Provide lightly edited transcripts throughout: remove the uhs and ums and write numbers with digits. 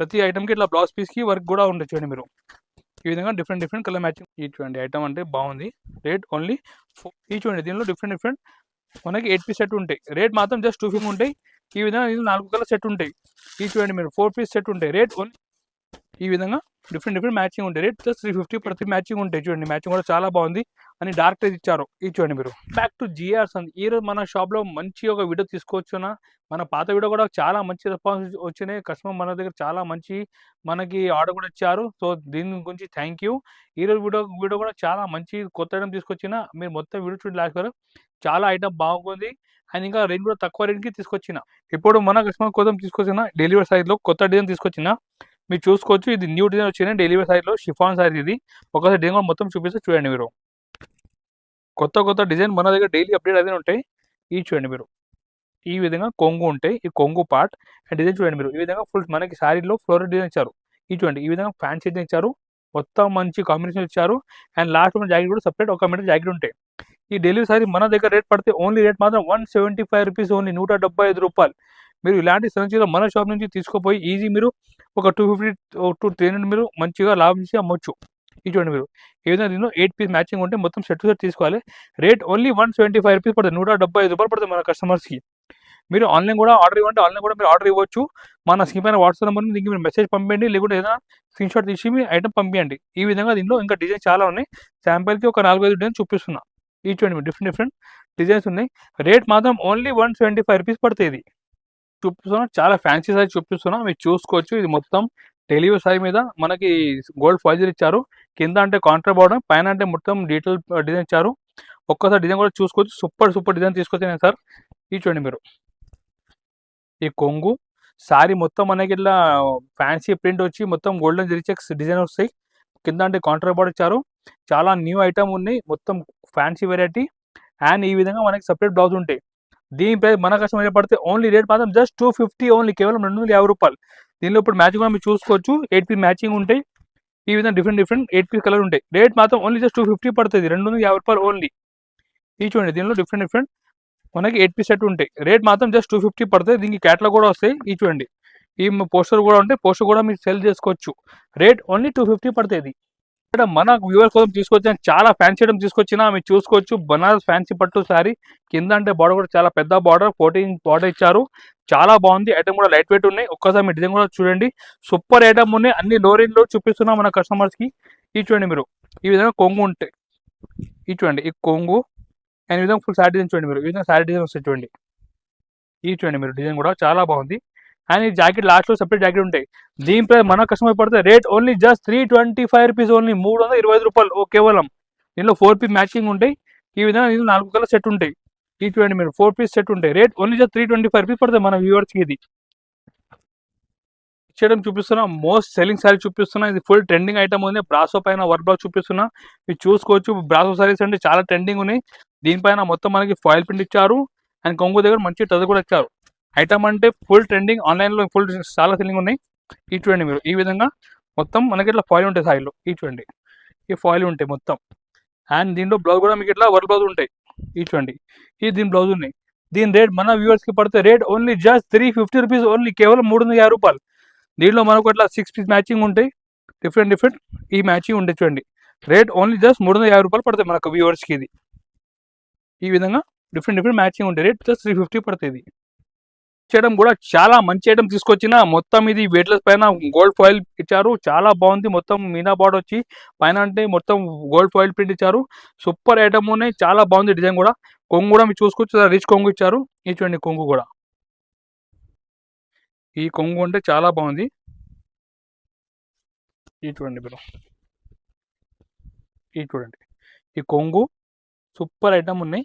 ప్రతి ఐటమ్కి ఇట్లా బ్లౌజ్ పీస్కి వర్క్ కూడా ఉంటుంది చూడండి మీరు. ఈ విధంగా డిఫరెంట్ కలర్ మ్యాచింగ్. ఈ చూడండి ఐటమ్ అంటే బాగుంది. రేట్ ఓన్లీ ఈ చూడండి దీనిలో డిఫరెంట్ మనకి 8 పీస్ సెట్ ఉంటాయి. రేట్ మాత్రం జస్ట్ 250 ఉంటాయి. ఈ విధంగా ఇది 4 కలర్ సెట్ ఉంటాయి. ఈ చూడండి మీరు 4 పీస్ సెట్ ఉంటాయి. రేట్ ఓన్లీ ఈ విధంగా డిఫరెంట్ మ్యాచింగ్ ఉంటాయి. రేట్ జస్ట్ 350 ప్రతి మ్యాచింగ్ ఉంటాయి. చూడండి మ్యాచింగ్ కూడా చాలా బాగుంది అని డార్క్ రేజ్ ఇచ్చారు. ఇది చూడండి మీరు. బ్యాక్ టు జిఆర్స్ అండి. ఈరోజు మన షాప్లో మంచి ఒక వీడియో తీసుకోవచ్చునా. మన పాత వీడియో కూడా చాలా మంచి రెస్పాన్స్ వచ్చినాయి. కస్టమర్ మన దగ్గర చాలా మంచి మనకి ఆర్డర్ కూడా ఇచ్చారు. సో దీని గురించి థ్యాంక్ యూ. ఈరోజు వీడియో కూడా చాలా మంచి కొత్త ఐటమ్ తీసుకొచ్చిన. మీరు మొత్తం వీడియో చూడండి లాస్ట్ వరకు. చాలా ఐటమ్ బాగుంది అండ్ ఇంకా రేట్ కూడా తక్కువ రేట్కి తీసుకొచ్చిన. ఇప్పుడు మన కస్టమర్ కోసం తీసుకొచ్చిన డెలివరీ సైజ్లో కొత్త డిజైన్ తీసుకొచ్చిన. మీరు చూసుకోవచ్చు. ఇది న్యూ డిజైన్ వచ్చిన డెలివరీ సైజ్లో షిఫాన్ సైజ్. ఇది ఒకసారి డిజైన్ కూడా మొత్తం చూపిస్తే చూడండి మీరు. కొత్త డిజైన్ మన దగ్గర డైలీ అప్డేట్ అయితే ఉంటాయి. ఈ చూడండి మీరు. ఈ విధంగా కొంగు ఉంటాయి. ఈ కొంగు పార్ట్ అండ్ డిజైన్ చూడండి మీరు. ఈ విధంగా ఫుల్ మనకి శారీలో ఫ్లోరల్ డిజైన్ ఇచ్చారు. ఈ చూడండి ఈ విధంగా ఫ్యాన్సీ డిజైన్ ఇచ్చారు. మొత్తం మంచి కాంబినేషన్ ఇచ్చారు. అండ్ లాస్ట్ మన జాకెట్ కూడా సపరేట్ 1 మీటర్ జాకెట్ ఉంటాయి. ఈ డెలివరీ సారీ మన దగ్గర రేట్ పడితే ఓన్లీ రేట్ మాత్రం 175 రూపీస్ ఓన్లీ, 175 రూపాయలు. మీరు ఇలాంటి సంచిలో మన షాప్ నుంచి తీసుకుపోయి ఈజీ మీరు ఒక 250 to 300 మీరు మంచిగా లాభం చేసి అమ్మొచ్చు. ఇది చూడండి మీరు. ఈ విధంగా దీనిలో 8 పీస్ మ్యాచింగ్ ఉంటే మొత్తం సెట్ తీసుకోవాలి. రేట్ ఓన్లీ 175 రూపీస్ పడుతుంది, 175 రూపాయలు పడుతుంది మన కస్టమర్స్కి. మీరు ఆన్లైన్ కూడా ఆర్డర్ ఇవ్వండి. ఆన్లైన్ కూడా మీరు ఆర్డర్ ఇవ్వచ్చు. మన స్క్రీన్ పైన వాట్సాప్ నెంబర్ దీనికి మీరు మెసేజ్ పంపించండి, లేకుంటే ఏదైనా స్క్రీన్ షాట్ తీసి మీ ఐటమ్ పంపించండి. ఈ విధంగా దీనిలో ఇంకా డిజైన్ చాలా ఉన్నాయి. శాంపిల్కి ఒక 4-5 డిజైన్ చూపిస్తున్నా. ఈ చూడండి మీరు డిఫరెంట్ డిజైన్స్ ఉన్నాయి. రేట్ మాత్రం ఓన్లీ 175 రూపీస్ పడుతుంది. చూపిస్తున్నా చాలా ఫ్యాన్సీ సైజ్ చూపిస్తున్నా. మీరు చూసుకోవచ్చు. ఇది మొత్తం డెలివరీ సైజ్ మీద మనకి గోల్డ్ ఫాయిల్ ఇచ్చారు. కింద అంటే కాంట్రా బార్డర్, పైన అంటే మొత్తం డీటెయిల్ డిజైన్ ఇచ్చారు. ఒక్కసారి డిజైన్ కూడా చూసుకోవచ్చు. సూపర్ డిజైన్ తీసుకొచ్చాను సార్. ఈ చూడండి మీరు. ఈ కొంగు శారీ మొత్తం మనకి ఇట్లా ఫ్యాన్సీ ప్రింట్ వచ్చి మొత్తం గోల్డెన్ జరీ చెక్స్ డిజైన్ వస్తాయి. కింద అంటే కాంట్రా బార్డర్ ఇచ్చారు. చాలా న్యూ ఐటమ్ ఉన్నాయి. మొత్తం ఫ్యాన్సీ వెరైటీ అండ్ ఈ విధంగా మనకి సపరేట్ బ్లౌజ్ ఉంటాయి. దీని ప్రైస్ మన కస్టమర్ పడితే ఓన్లీ రేట్ మాత్రం జస్ట్ 250 ఓన్లీ, కేవలం 250 రూపాయలు. దీనిలో ఇప్పుడు మ్యాచింగ్ కూడా మీరు చూసుకోవచ్చు. 8 పీస్ మ్యాచింగ్ ఉంటాయి. ఈ విధంగా డిఫరెంట్ 8 పీస్ కలర్ ఉంటాయి. రేట్ మాత్రం ఓన్లీ జస్ట్ 250 పడుతుంది, 250 రూపాయలు ఓన్లీ. ఈ చూడండి దీనిలో డిఫరెంట్ మనకి 8 పీస్ సెట్ ఉంటాయి. రేట్ మాత్రం జస్ట్ 250 పడుతుంది. దీనికి క్యాటలాగ్ కూడా వస్తాయి. ఈ చూడండి ఈ పోస్టర్ కూడా ఉంటాయి. పోస్టర్ కూడా మీరు సెల్ చేసుకోవచ్చు. రేట్ ఓన్లీ 250 పడుతుంది. ఇక్కడ మన వ్యూవర్ కోసం తీసుకొచ్చిన చాలా ఫ్యాన్సీ ఐటమ్ తీసుకొచ్చినా మీరు చూసుకోవచ్చు. బనారస్ ఫ్యాన్సీ పట్టు శారీ. కింద అంటే బార్డర్ కూడా చాలా పెద్ద బార్డర్, 14 బార్డర్ ఇచ్చారు. చాలా బాగుంది. ఐటమ్ కూడా లైట్ వెయిట్ ఉన్నాయి. ఒక్కసారి మీ డిజైన్ కూడా చూడండి. సూపర్ ఐటమ్ ఉన్నాయి. అన్ని లో రేంజ్ లో చూపిస్తున్నాం మన కస్టమర్స్కి. ఈ చూడండి మీరు. ఈ విధంగా కొంగు ఉంటాయి. ఈ చూడండి ఈ కొంగు అండ్ ఈ విధంగా ఫుల్ శారీ డిజైన్ చూడండి మీరు. ఈ విధంగా శారీ డిజైన్ వస్తాయి చూడండి. ఈ చూడండి మీరు. డిజైన్ కూడా చాలా బాగుంది. అండ్ ఈ జాకెట్ లాస్ట్లో సపరేట్ జాకెట్ ఉంటాయి. దీని ప్రైస్ మన కస్టమర్ పడితే rate only just 325 rupees only, 325 రూపాయలు కేవలం. దీనిలో 4 పీస్ మ్యాచింగ్ ఉంటాయి. ఈ విధంగా దీనిలో 4 కలర్ సెట్ ఉంటాయి. ఈ చూడండి మీరు 4 పీస్ సెట్ ఉంటాయి. రేట్ ఓన్లీ జస్ట్ 325 రూపీస్ పడుతుంది మన వ్యూవర్స్కి. ఇది ఇచ్చేయడం చూపిస్తున్నా. మోస్ట్ సెల్లింగ్ శారీ చూపిస్తున్నా. ఇది ఫుల్ ట్రెండింగ్ ఐటమ్ ఉంది. బ్రాసో పైన వర్క్ బ్లౌజ్ చూపిస్తున్నా. మీరు చూసుకోవచ్చు. బ్రాసో శారీస్ అంటే చాలా ట్రెండింగ్ ఉన్నాయి. దీనిపైన మొత్తం మనకి ఫాయిల్ ప్రింట్ ఇచ్చారు అండ్ కొంగు దగ్గర మంచి టజ్ కూడా ఇచ్చారు. ఐటమ్ అంటే ఫుల్ ట్రెండింగ్. ఆన్లైన్లో ఫుల్ చాలా సెల్లింగ్ ఉన్నాయి. ఈ చూడండి మీరు. ఈ విధంగా మొత్తం మనకి ఇట్లా ఫాయిల్ ఉంటాయి సాయిల్లో. ఈ చూడండి ఈ ఫాయిల్ ఉంటాయి మొత్తం. అండ్ దీంట్లో బ్లౌజ్ కూడా మీకు ఇట్లా వర్క్ బ్లౌజ్ ఉంటాయి. ఈ చూడండి ఈ దీని బ్లౌజ్ ఉన్నాయి. దీని రేట్ మన వ్యూవర్స్కి పడితే rate only just 350 rupees only, కేవలం 350 రూపాయలు. దీంట్లో మనకు ఇట్లా 6 పీస్ మ్యాచింగ్ ఉంటాయి. డిఫరెంట్ ఈ మ్యాచింగ్ ఉంటాయి చూడండి. రేట్ ఓన్లీ జస్ట్ 350 రూపాయలు పడుతుంది మనకు వ్యూవర్స్కి. ఇది ఈ విధంగా డిఫరెంట్ మ్యాచింగ్ ఉంటాయి. రేట్ జస్ట్ 350 పడుతుంది. చేయడం కూడా చాలా మంచి ఐటమ్ తీసుకొచ్చిన. మొత్తం ఇది వెయిట్లెస్ పైన గోల్డ్ ఫాయిల్ ఇచ్చారు. చాలా బాగుంది. మొత్తం మీనా బార్డర్ వచ్చి పైన అంటే మొత్తం గోల్డ్ ఫాయిల్ ప్రింట్ ఇచ్చారు. సూపర్ ఐటమ్ ఉన్నాయి. చాలా బాగుంది డిజైన్ కూడా. కొంగు కూడా మీరు చూసుకోవచ్చు. రిచ్ కొంగు ఇచ్చారు. ఈ చూడండి కొంగు కూడా. ఈ కొంగు అంటే చాలా బాగుంది. ఈ చూడండి మీరు. ఈ చూడండి ఈ కొంగు సూపర్ ఐటమ్ ఉన్నాయి.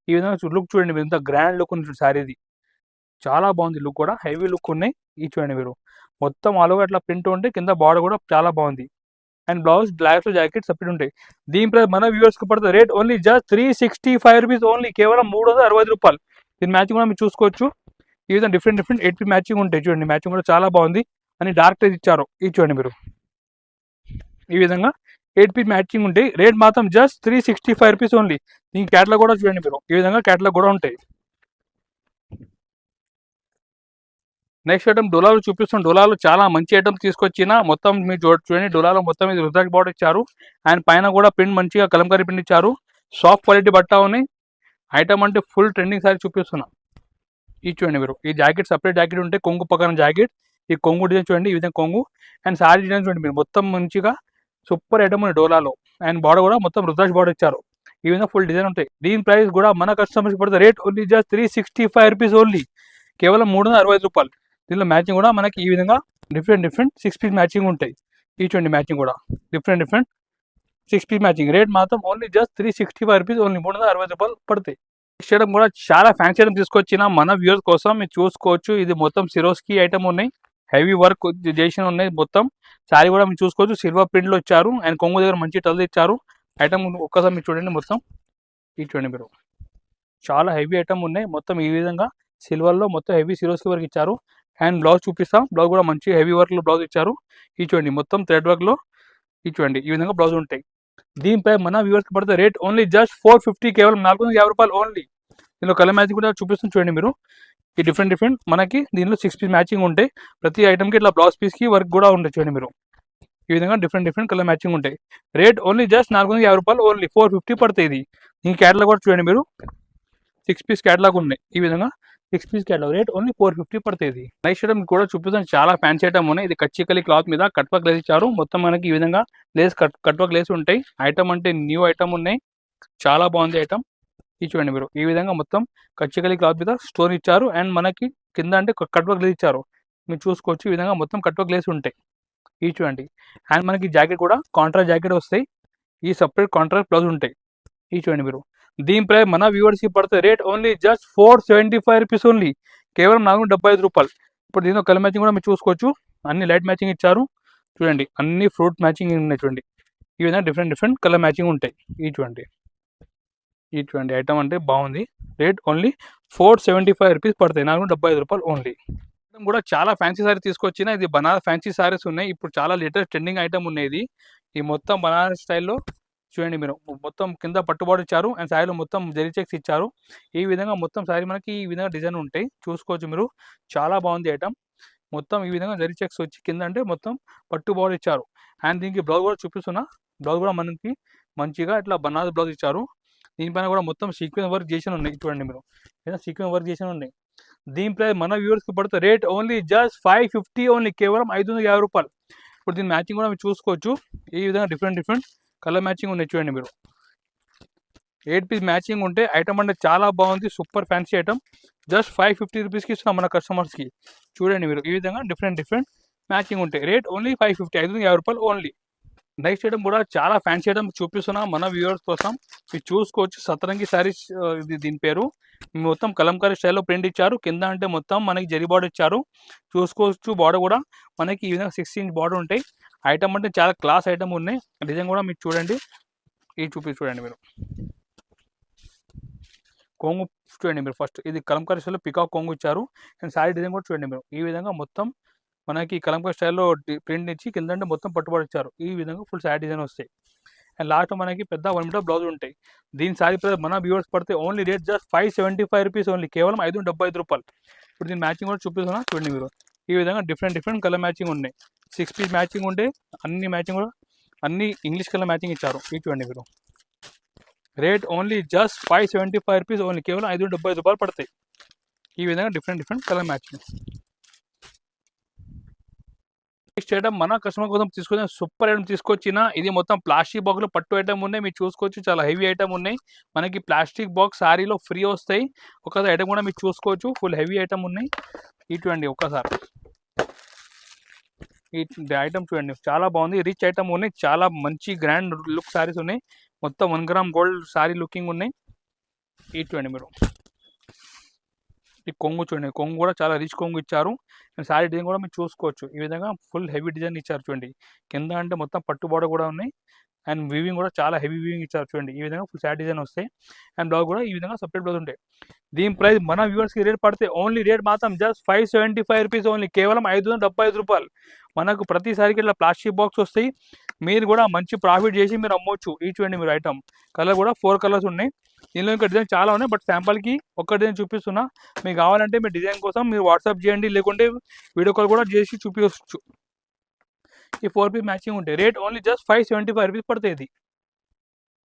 ఈ విధంగా లుక్ చూడండి మీరు. ఇంత గ్రాండ్ లుక్ ఉంది శారీది. చాలా బాగుంది. లుక్ కూడా హెవీ లుక్ ఉన్నాయి. ఈ చూడండి మీరు. మొత్తం ఆల్ ఓవర్ అట్లా ప్రింట్ ఉంటే కింద బార్డర్ కూడా చాలా బాగుంది. అండ్ బ్లౌజ్ బ్లాక్ లో జాకెట్ సపరేట్ ఉంటాయి. దీని ప్రైస్ మన వ్యూవర్స్కి పడుతుంది rate only just 365 rupees only, కేవలం 365 రూపాయలు. దీని మ్యాచింగ్ కూడా మీరు చూసుకోవచ్చు. ఈ విధంగా డిఫరెంట్ 8 పీస్ మ్యాచింగ్ ఉంటాయి. చూడండి మ్యాచింగ్ కూడా చాలా బాగుంది అని డార్క్ రేజ్ ఇచ్చారు. ఇది చూడండి మీరు. ఈ విధంగా 8 పీస్ మ్యాచింగ్ ఉంటాయి. రేట్ మాత్రం జస్ట్ 365 రూపీస్ ఓన్లీ. దీని క్యాటలాగ్ కూడా చూడండి మీరు. ఈ విధంగా క్యాటలాగ్ కూడా ఉంటాయి. నెక్స్ట్ ఐటమ్ డోలాలో చూపిస్తున్న డోలాలో చాలా మంచి ఐటమ్ తీసుకొచ్చిన మొత్తం మీరు చూడండి డోలాలో మొత్తం ఇది రుద్రాక్ష బార్డర్ ఇచ్చారు అండ్ పైన కూడా ప్రింట్ మంచిగా కలంకారీ ప్రింట్ ఇచ్చారు సాఫ్ట్ క్వాలిటీ బట్ట ఉన్నాయి ఐటమ్ అంటే ఫుల్ ట్రెండింగ్ సారీ చూపిస్తున్నా ఇది చూడండి మీరు ఈ జాకెట్ సపరేట్ జాకెట్ ఉంటే కొంగు పక్కన జాకెట్ ఈ కొంగు డిజైన్ చూడండి ఈ విధంగా కొంగు అండ్ సారీ డిజైన్ చూడండి మీరు మొత్తం మంచిగా సూపర్ ఐటమ్ ఉంది డోలాలో అండ్ బార్డర్ కూడా మొత్తం రుద్రాక్ష బార్డర్ ఇచ్చారు ఈ విధంగా ఫుల్ డిజైన్ ఉంటాయి దీని ప్రైస్ కూడా మన కస్టమర్స్ పడితే rate only just 365 rupees only కేవలం 365 రూపాయలు దీనిలో మ్యాచింగ్ కూడా మనకి ఈ విధంగా డిఫరెంట్ 6 పీస్ మ్యాచింగ్ ఉంటాయి ఈ చూడండి మ్యాచింగ్ కూడా డిఫరెంట్ 6 పీస్ మ్యాచింగ్ రేట్ మాత్రం ఓన్లీ జస్ట్ 365 రూపీస్ ఓన్లీ 365 రూపాయలు పడతాయి నెక్స్ట్ ఐటమ్ కూడా చాలా ఫ్యాన్సీ ఐటమ్ తీసుకొచ్చిన మన వ్యూవర్స్ కోసం మీరు చూసుకోవచ్చు ఇది మొత్తం సిరోస్కి ఐటమ్ ఉన్నాయి హెవీ వర్క్ చేసిన ఉన్నాయి మొత్తం శారీ కూడా మీరు చూసుకోవచ్చు సిల్వర్ ప్రింట్లో ఇచ్చారు అండ్ కొంగు దగ్గర మంచి టల్ ఇచ్చారు ఐటమ్ ఒక్కసారి మీరు చూడండి మొత్తం ఇది చూడండి మీరు చాలా హెవీ ఐటమ్ ఉన్నాయి మొత్తం ఈ విధంగా సిల్వర్లో మొత్తం హెవీ సిరోస్కి వర్క్ ఇచ్చారు అండ్ బ్లౌజ్ చూపిస్తాం బ్లౌజ్ కూడా మంచి హెవీ వర్క్లో బ్లౌజ్ ఇచ్చారు ఈ చూడండి మొత్తం థ్రెడ్ వర్క్లో ఈ చూడండి ఈ విధంగా బ్లౌజ్ ఉంటాయి దీనిపై మన వ్యూవర్స్కి పడితే రేట్ ఓన్లీ జస్ట్ 450 కేవలం 450 రూపాయలు ఓన్లీ దీనిలో కలర్ మ్యాచింగ్ కూడా చూపిస్తుంది చూడండి మీరు ఈ డిఫరెంట్ మనకి దీనిలో 6 పీస్ మ్యాచింగ్ ఉంటాయి ప్రతి ఐటమ్కి ఇట్లా బ్లౌజ్ పీస్కి వర్క్ కూడా ఉంటాయి చూడండి మీరు ఈ విధంగా డిఫరెంట్ కలర్ మ్యాచింగ్ ఉంటాయి రేట్ ఓన్లీ జస్ట్ 450 రూపాయలు ఓన్లీ 450 పడుతుంది ఇది ఈ క్యాటలాగ్ కూడా చూడండి మీరు 6 పీస్ క్యాటలాగ్ ఉన్నాయి ఈ విధంగా 6 పీస్ క్యాటలాగ్ రేట్ ఓన్లీ 450 పడుతుంది నెక్స్ట్ ఐటమ్ కూడా చూపిస్తాను చాలా ఫ్యాన్సీ ఐటమ్ ఉన్నాయి ఇది కచ్చికలి క్లాత్ మీద కట్ వర్క్ లేస్ ఇచ్చారు మొత్తం మనకి ఈ విధంగా లేస్ కట్ వర్క్ లేస్ ఉంటాయి ఐటమ్ అంటే న్యూ ఐటమ్ ఉన్నాయి చాలా బాగుంది ఐటమ్ ఈ చూడండి మీరు ఈ విధంగా మొత్తం కచ్చికలి క్లాత్ మీద స్టోన్ ఇచ్చారు అండ్ మనకి కింద అంటే కట్ వర్క్ లేస్ ఇచ్చారు మీరు చూసుకోవచ్చు ఈ విధంగా మొత్తం కట్ వర్క్ లేస్ ఉంటాయి ఈ చూడండి అండ్ మనకి జాకెట్ కూడా కాంట్రాస్ట్ జాకెట్ వస్తాయి ఈ సపరేట్ కాంట్రాస్ట్ బ్లౌజ్ ఉంటాయి ఈ చూడండి మీరు దీని ప్రైస్ మన వ్యూవర్స్కి పడితే rate only just 475 rupees only కేవలం 475 రూపాయలు ఇప్పుడు దీనిలో కలర్ మ్యాచింగ్ కూడా మీరు చూసుకోవచ్చు అన్ని లైట్ మ్యాచింగ్ ఇచ్చారు చూడండి అన్ని ఫ్రూట్ మ్యాచింగ్ ఉన్నాయి చూడండి ఈ విధంగా డిఫరెంట్ కలర్ మ్యాచింగ్ ఉంటాయి ఈ చూడండి ఐటమ్ అంటే బాగుంది రేట్ ఓన్లీ 475 రూపీస్ పడతాయి 475 రూపాయలు ఓన్లీ కూడా చాలా ఫ్యాన్సీ సారీ తీసుకొచ్చిన ఇది బనారస్ ఫ్యాన్సీ సారీస్ ఉన్నాయి ఇప్పుడు చాలా లేటెస్ట్ ట్రెండింగ్ ఐటమ్ ఉన్నాయి ఇది ఈ మొత్తం బనారస్ స్టైల్లో చూడండి మీరు మొత్తం కింద పట్టుబాటు ఇచ్చారు అండ్ శారీలో మొత్తం జరీ చెక్స్ ఇచ్చారు ఈ విధంగా మొత్తం శారీ మనకి ఈ విధంగా డిజైన్ ఉంటాయి చూసుకోవచ్చు మీరు చాలా బాగుంది ఐటమ్ మొత్తం ఈ విధంగా జరీ చెక్స్ వచ్చి కింద అంటే మొత్తం పట్టుబాటు ఇచ్చారు అండ్ దీనికి బ్లౌజ్ కూడా చూపిస్తున్నా బ్లౌజ్ కూడా మనకి మంచిగా ఇట్లా బనారస్ బ్లౌజ్ ఇచ్చారు దీనిపైన కూడా మొత్తం సీక్వెన్స్ వర్క్ చేసి ఉన్నాయి చూడండి మీరు సీక్వెన్స్ వర్క్ చేసి ఉన్నాయి దీని ప్రైస్ మన వ్యూవర్స్కి పడితే రేట్ ఓన్లీ జస్ట్ 550 ఓన్లీ కేవలం 550 రూపాయలు ఇప్పుడు దీని మ్యాచింగ్ కూడా మీరు చూసుకోవచ్చు ఈ విధంగా డిఫరెంట్ కలర్ మ్యాచింగ్ ఉన్నాయి చూడండి మీరు 8 పీస్ మ్యాచింగ్ ఉంటే ఐటమ్ అంటే చాలా బాగుంది సూపర్ ఫ్యాన్సీ ఐటమ్ జస్ట్ 550 రూపీస్కి ఇస్తున్నాం మన కస్టమర్స్కి చూడండి మీరు ఈ విధంగా డిఫరెంట్ మ్యాచింగ్ ఉంటాయి రేట్ ఓన్లీ 550 550 రూపాయలు ఓన్లీ నెక్స్ట్ ఐటమ్ కూడా చాలా ఫ్యాన్సీ ఐటమ్ చూపిస్తున్నాం మన వ్యూవర్స్ కోసం మీరు చూసుకోవచ్చు సతరంగి శారీస్ ఇది దీని పేరు మొత్తం కలంకారీ స్టైల్లో ప్రింట్ ఇచ్చారు కింద అంటే మొత్తం మనకి జరీ బార్డర్ ఇచ్చారు చూసుకోవచ్చు బార్డర్ కూడా మనకి ఈ విధంగా 6 ఇంచ్ బార్డర్ ఉంటాయి ఐటమ్ అంటే చాలా క్లాస్ ఐటమ్ ఉన్నాయి డిజైన్ కూడా మీరు చూడండి ఈ చూడండి మీరు కొంగు చూడండి మీరు ఫస్ట్ ఇది కలంకారీ స్టైల్లో పికాక్ కొంగు ఇచ్చారు అండ్ శారీ డిజైన్ కూడా చూడండి మీరు ఈ విధంగా మొత్తం మనకి కలంకారీ స్టైల్లో ప్రింట్ ఇచ్చి కింద అంటే మొత్తం పట్టుబడి ఇచ్చారు ఈ విధంగా ఫుల్ శారీ డిజైన్ వస్తాయి అండ్ లాస్ట్ మనకి పెద్ద 1 మీటర్ బ్లౌజ్ ఉంటాయి దీని శారీ ప్రైస్ మన వ్యూవర్స్ పడితే only rate just 575 rupees only కేవలం 575 రూపాయలు ఇప్పుడు దీని మ్యాచింగ్ కూడా చూపిస్తున్నా చూడండి మీరు ఈ విధంగా డిఫరెంట్ కలర్ మ్యాచింగ్ ఉన్నాయి 6 పీస్ మ్యాచింగ్ ఉంటే అన్ని మ్యాచింగ్ కూడా అన్ని ఇంగ్లీష్ కలర్ మ్యాచింగ్ ఇచ్చారు ఈ చూడండి మీరు rate only just 575 rupees only కేవలం 575 రూపాయలు పడతాయి ఈ విధంగా different colour matching next item మన కస్టమర్ కోసం తీసుకొచ్చిన సూపర్ ఐటమ్ తీసుకొచ్చిన ఇది మొత్తం ప్లాస్టిక్ బాక్స్లో పట్టు ఐటమ్ ఉన్నాయి మీరు చూసుకోవచ్చు చాలా హెవీ ఐటమ్ ఉన్నాయి మనకి ప్లాస్టిక్ బాక్స్ శారీలో ఫ్రీ వస్తాయి ఒకసారి ఐటమ్ కూడా మీరు చూసుకోవచ్చు ఫుల్ హెవీ ఐటమ్ ఉన్నాయి ఇటువంటి ఒకసారి ఈ ఐటమ్ చూడండి చాలా బాగుంది రిచ్ ఐటమ్ ఉన్నాయి చాలా మంచి గ్రాండ్ లుక్ శారీస్ ఉన్నాయి మొత్తం 1 గ్రామ్ గోల్డ్ శారీ లుకింగ్ ఉన్నాయి ఇటువంటి మీరు ఈ కొంగు చూడండి కొంగు కూడా చాలా రిచ్ కొంగు ఇచ్చారు అండ్ శారీ డిజైన్ కూడా మీరు చూసుకోవచ్చు ఈ విధంగా ఫుల్ హెవీ డిజైన్ ఇచ్చారు చూడండి కింద అంటే మొత్తం పట్టు బార్డర్ కూడా ఉన్నాయి అండ్ వీవింగ్ కూడా చాలా హెవీ వీవింగ్ ఇచ్చారు చూడండి ఈ విధంగా ఫుల్ శారీ డిజైన్ వస్తాయి అండ్ బ్లౌజ్ కూడా ఈ విధంగా సపరేట్ బ్లౌజ్ ఉంటాయి దీని ప్రైస్ మన వ్యూవర్స్కి రేట్ పడితే ఓన్లీ రేట్ మాత్రం జస్ట్ 575 రూపీస్ ఓన్లీ కేవలం 575 రూపాయలు మనకు ప్రతిసారికి ఇట్లా ప్లాస్టిక్ బాక్స్ వస్తాయి మీరు కూడా మంచి ప్రాఫిట్ చేసి మీరు అమ్మవచ్చు ఈ చూడండి మీరు ఐటమ్ కలర్ కూడా 4 కలర్స్ ఉన్నాయి దీనిలో ఇంకా డిజైన్ చాలా ఉన్నాయి, బట్ శాంపుల్కి ఒక్క డిజైన్ చూపిస్తున్నా. మీకు కావాలంటే మీ డిజైన్ కోసం మీరు వాట్సాప్ చేయండి, లేకుంటే వీడియో కాల్ కూడా చేసి చూపించవచ్చు. ఈ 4 పీస్ మ్యాచింగ్ ఉంటాయి. రేట్ ఓన్లీ జస్ట్ 575 రూపీస్ పడుతుంది. ఇది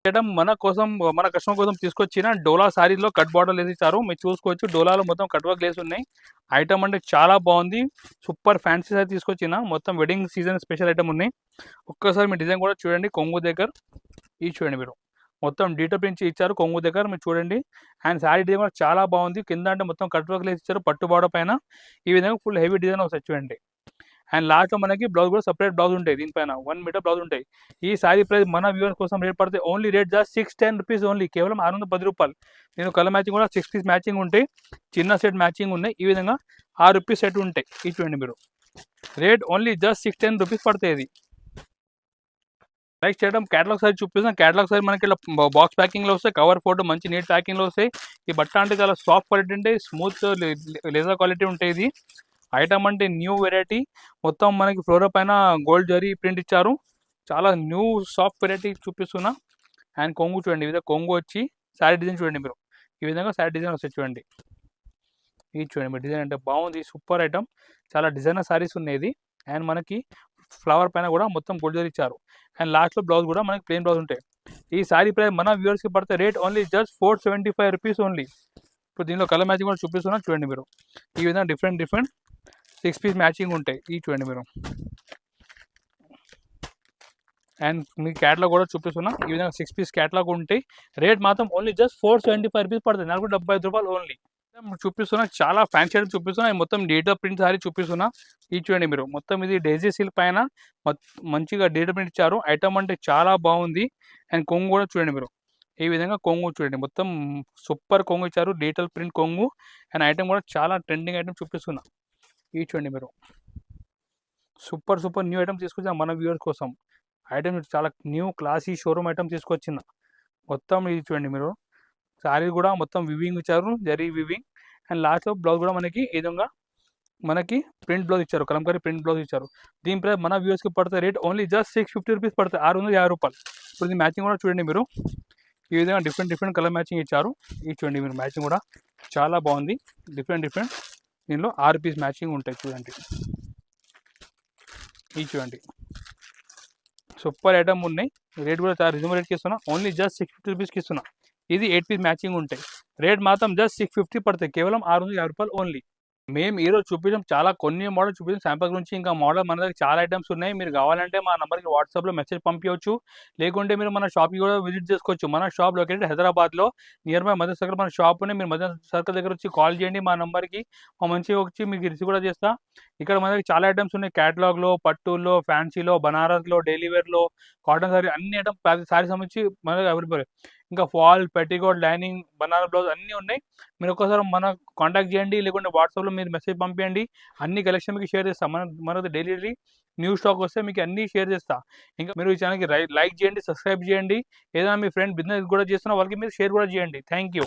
మేడం మన కోసం, మన కస్టమర్ కోసం తీసుకొచ్చిన డోలా సారీలో కట్ బార్డర్ వేసి ఇచ్చారు. మీరు చూసుకోవచ్చు, డోలాలో మొత్తం కట్ వర్క్ లేసి ఉన్నాయి. ఐటమ్ అంటే చాలా బాగుంది, సూపర్ ఫ్యాన్సీ సారీ తీసుకొచ్చిన. మొత్తం వెడ్డింగ్ సీజన్ స్పెషల్ ఐటమ్ ఉన్నాయి. ఒక్కసారి మీ డిజైన్ కూడా చూడండి. కొంగు దగ్గర ఇది చూడండి మీరు, మొత్తం డీటెయిల్ ప్రింట్ ఇచ్చారు కొంగు దగ్గర, మీరు చూడండి. అండ్ శారీ డిజైన్ కూడా చాలా బాగుంది. కింద అంటే మొత్తం కట్ వర్క్ లేసి ఇచ్చారు, పట్టు బార్డర్ పైన ఈ విధంగా ఫుల్ హెవీ డిజైన్ వస్తాయి చూడండి. అండ్ లాస్ట్లో మనకి బ్లౌజ్ కూడా సపరేట్ బ్లౌజ్ ఉంటాయి, దీనిపైన 1 మీటర్ బ్లౌజ్ ఉంటాయి. ఈ సారీ ప్రైస్ మన వ్యూవర్స్ కోసం రేట్ పడితే only rate just 610 rupees only, కేవలం 610 రూపాయలు. నేను కలర్ మ్యాచింగ్ కూడా 6 పీస్ మ్యాచింగ్ ఉంటాయి, చిన్న సెట్ మ్యాచింగ్ ఉన్నాయి. ఈ విధంగా 6 రూపీస్ సెట్ ఉంటాయి. ఇది చూడండి మీరు, రేట్ ఓన్లీ జస్ట్ 610 రూపీస్ పడుతుంది. ఇది లైక్ చేయడం క్యాటలాగ్ సారీ చూపిస్తాం. క్యాటలాగ్ సారీ మనకి ఇలా బాక్స్ ప్యాకింగ్లో వస్తాయి, కవర్ ఫోటో మంచి నీట్ ప్యాకింగ్లో వస్తాయి. ఈ బట్ట అంటే చాలా సాఫ్ట్ క్వాలిటీ ఉంటాయి, స్మూత్ లేజర్ క్వాలిటీ ఉంటాయి. ఇది ఐటమ్ అంటే న్యూ వెరైటీ, మొత్తం మనకి ఫ్లోర్ పైన గోల్డ్ జరీ ప్రింట్ ఇచ్చారు. చాలా న్యూ సాఫ్ట్ వెరైటీ చూపిస్తున్నా. అండ్ కొంగు చూడండి, ఈ విధంగా కొంగు వచ్చి శారీ డిజైన్ చూడండి మీరు, ఈ విధంగా శారీ డిజైన్ వస్తాయి చూడండి. ఇది చూడండి మీరు, డిజైన్ అంటే బాగుంది, సూపర్ ఐటమ్. చాలా డిజైనర్ శారీస్ ఉన్నాయి ఇది. అండ్ మనకి ఫ్లవర్ పైన కూడా మొత్తం గోల్డ్ జరీ ఇచ్చారు. అండ్ లాస్ట్లో బ్లౌజ్ కూడా మనకి ప్లెయిన్ బ్లౌజ్ ఉంటాయి. ఈ శారీ ప్రైస్ మన వ్యూవర్స్కి పడితే rate only just 475 rupees only. ఇప్పుడు దీనిలో కలర్ మ్యాచింగ్ కూడా చూపిస్తున్నా చూడండి మీరు. ఈ విధంగా డిఫరెంట్ 6 పీస్ మ్యాచింగ్ ఉంటాయి. ఇది చూడండి మీరు. అండ్ మీ క్యాటలాగ్ కూడా చూపిస్తున్నా, ఈ విధంగా 6 పీస్ క్యాటలాగ్ ఉంటాయి. రేట్ మాత్రం ఓన్లీ జస్ట్ 475 రూపీస్ పడుతుంది, 475 రూపాయలు ఓన్లీ. చూపిస్తున్నా చాలా ఫ్యాన్సీ ఐటమ్ చూపిస్తున్నా. మొత్తం డేటా ప్రింట్ సారీ చూపిస్తున్నా. ఇది చూడండి మీరు, మొత్తం ఇది డేజీ సిల్క్ పైన మంచిగా డేటా ప్రింట్ ఇచ్చారు. ఐటమ్ అంటే చాలా బాగుంది. అండ్ కొంగు కూడా చూడండి మీరు, ఈ విధంగా కొంగు చూడండి, మొత్తం సూపర్ కొంగు ఇచ్చారు, డీటెయిల్ ప్రింట్ కొంగు. అండ్ ఐటమ్ కూడా చాలా ట్రెండింగ్ ఐటమ్ చూపిస్తున్నా. ఇది చూడండి మీరు, సూపర్ న్యూ ఐటమ్ తీసుకొచ్చిన మన వ్యూవర్స్ కోసం. ఐటమ్ చాలా న్యూ క్లాసీ షోరూమ్ ఐటమ్ తీసుకొచ్చిన. మొత్తం ఇది చూడండి మీరు, శారీ కూడా మొత్తం వివింగ్ ఇచ్చారు, జరీ వివింగ్. అండ్ లాస్ట్లో బ్లౌజ్ కూడా మనకి ఈ విధంగా మనకి ప్రింట్ బ్లౌజ్ ఇచ్చారు, కలంకారీ ప్రింట్ బ్లౌజ్ ఇచ్చారు. దీని ప్రైస్ మన వ్యూవర్స్కి పడితే రేట్ ఓన్లీ జస్ట్ 650 రూపీస్ పడుతుంది, 650 రూపాయలు. ఇప్పుడు దీని మ్యాచింగ్ కూడా చూడండి మీరు, ఈ విధంగా డిఫరెంట్ కలర్ మ్యాచింగ్ ఇచ్చారు. ఇది చూడండి మీరు, మ్యాచింగ్ కూడా చాలా బాగుంది. డిఫరెంట్ దీనిలో 6 పీస్ మ్యాచింగ్ ఉంటాయి చూడండి. ఇది చూడండి, సూపర్ ఐటమ్ ఉన్నాయి. రేట్ కూడా చాలా రీజనబుల్ రేట్కి ఇస్తున్నా, ఓన్లీ జస్ట్ 650 రూపీస్కి ఇస్తున్నా. ఇది 8 పీస్ మ్యాచింగ్ ఉంటాయి. రేట్ మాత్రం జస్ట్ 650 పడుతుంది, కేవలం 650 రూపాయలు ఓన్లీ. మేము ఈరోజు చూపించాం చాలా కొన్ని మోడల్ చూపించాం శాంపుల్ గురించి. ఇంకా మోడల్ మన దగ్గర చాలా ఐటమ్స్ ఉన్నాయి. మీరు కావాలంటే మా నెంబర్కి వాట్సాప్లో మెసేజ్ పంపించవచ్చు, లేకుంటే మీరు మన షాప్కి కూడా విజిట్ చేసుకోవచ్చు. మన షాప్ లొకేటెడ్ హైదరాబాద్లో నియర్ బై మదర్ సర్కిల్ మన షాప్ ఉన్నాయి. మీరు మదర్ సర్కిల్ దగ్గర వచ్చి కాల్ చేయండి మా నెంబర్కి, మా మంచిగా వచ్చి మీకు రిసీవ్ కూడా చేస్తా. ఇక్కడ మన దగ్గర చాలా ఐటమ్స్ ఉన్నాయి, క్యాటలాగ్లో, పట్టుల్లో, ఫ్యాన్సీలో, బనారస్లో, డైలీ వేర్లో, కాటన్ సారీ, అన్ని ఐటమ్ సారీ సంబంధించి మన దగ్గర అవైలబుల్. ఇంకా fall, petticoat, lining, Banaras blouse అన్నీ ఉన్నాయి. మీరు ఒక్కసారి మన కాంటాక్ట్ చేయండి, లేకుంటే వాట్సాప్లో మీరు మెసేజ్ పంపించండి. అన్ని కలెక్షన్ మీకు షేర్ చేస్తాం. మనది డైలీ న్యూ స్టాక్ వస్తే మీకు అన్నీ షేర్ చేస్తా. ఇంకా మీరు ఈ ఛానల్కి లైక్ చేయండి, సబ్స్క్రైబ్ చేయండి. ఏదైనా మీ ఫ్రెండ్ బిజినెస్ కూడా చేస్తున్నా వాళ్ళకి మీరు షేర్ కూడా చేయండి. Thank you.